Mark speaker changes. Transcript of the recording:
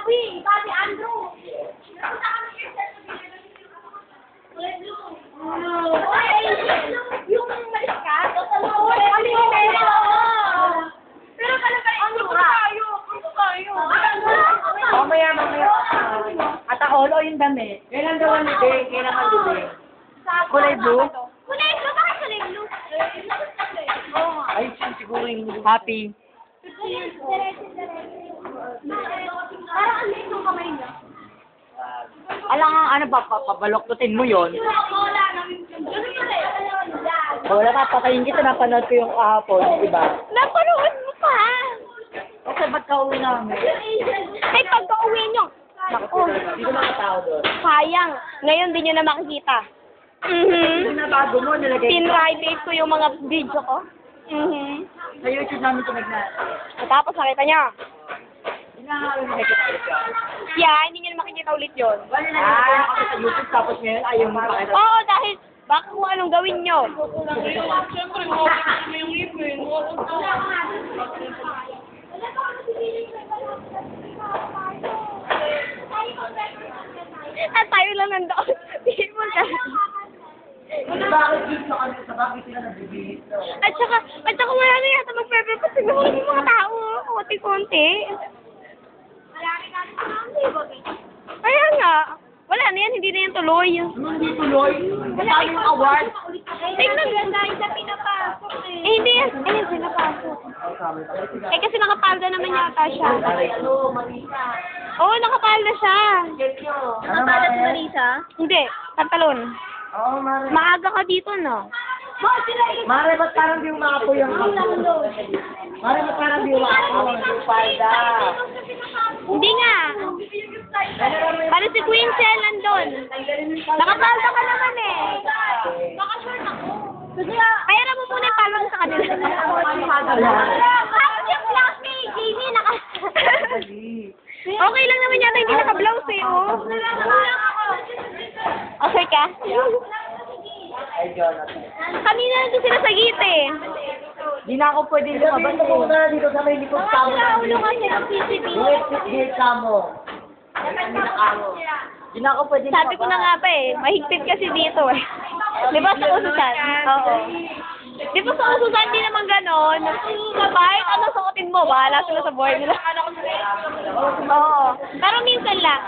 Speaker 1: Joey, Bobby Andrew. Yung malis ka? Pero talaga ano tayo?
Speaker 2: Mamaya. At ako, yung damit. Kailan daw ang libing? Kailan ang libing? Kulay blue?
Speaker 1: Kulay blue? Bakit kulay blue?
Speaker 2: Ay, siguro yung happy.
Speaker 1: Parang ang liit ng kamay niya.
Speaker 2: Alam nga, ano ba, pabaloktutin mo yon? Wala ka, patayin kita, napanood ko yung kahapon, di ba?
Speaker 1: Napanood mo pa.
Speaker 2: Okay, ba't ka uwi namin?
Speaker 1: Ay, pagka-uwi nyo. Naku,
Speaker 2: Hindi ko makatao doon.
Speaker 1: sayang. Ngayon din nyo na makikita.
Speaker 2: Yung nabago mo, nilagay ko.
Speaker 1: Pinrivate ko yung mga video ko.
Speaker 2: Sa YouTube namin tinignan.
Speaker 1: Tapos nakita nyo.
Speaker 2: Hindi na nga kami makikita ulit yan.
Speaker 1: Yeah, hindi nyo na makikita ulit yun.
Speaker 2: Wala na kami sa YouTube, tapos ngayon ayaw mo makita.
Speaker 1: Oo, dahil baka kung anong gawin nyo.
Speaker 3: Siyempre, mo yung ipin.
Speaker 1: At tayo lang nandoon. Hindi mo na.
Speaker 2: Bakit dito kami sa bakit sila nagbibihis?
Speaker 1: At saka wala na yata mag-prepare siguro yung mga tao. Konti-konti. Kaya nga. Wala na yan. Hindi na yan tuloy.
Speaker 2: Hindi tuloy. Wala yung award.
Speaker 1: Tingnan ganda. Isa pinapasok eh. Hindi yan. Ayun, pinapasok. Eh kasi nakapalda naman yata siya.
Speaker 2: Ano, Marisa?
Speaker 1: Oo, nakapalda siya.
Speaker 2: Nakapalda si
Speaker 1: Marisa? Hindi. Pantalon.
Speaker 2: Oo, Mare.
Speaker 1: Maaga ka dito, no?
Speaker 2: Mare, ba't parang di umapo yung Mare, ba't parang di umapo yung palda?
Speaker 1: Hindi nga. Parang si Queen Shell nandun. Nakapalda ka naman eh. Nakashort ako. Kaya mo muna yung palda sa kanila. Tapos yung blouse ni Jamie Okay lang naman yata hindi naka-blouse eh, oh. Okay ka?
Speaker 2: Ay, Jonathan.
Speaker 1: Kanina nandun sila sa gate eh.
Speaker 2: Di na ako pwede lumabas eh. Dito dito sa may likod ka mo.
Speaker 1: Nakaulo kasi ng CCTV.
Speaker 2: Gate ka mo. Di na ako pwede lumabas.
Speaker 1: Sabi ko na nga pa eh, mahigpit kasi dito eh. Di ba sa ususan? Oo. Di ba sa ususan di naman ganon? Kahit ano suotin mo, bahala sila sa board nila. Oo. Pero minsan lang.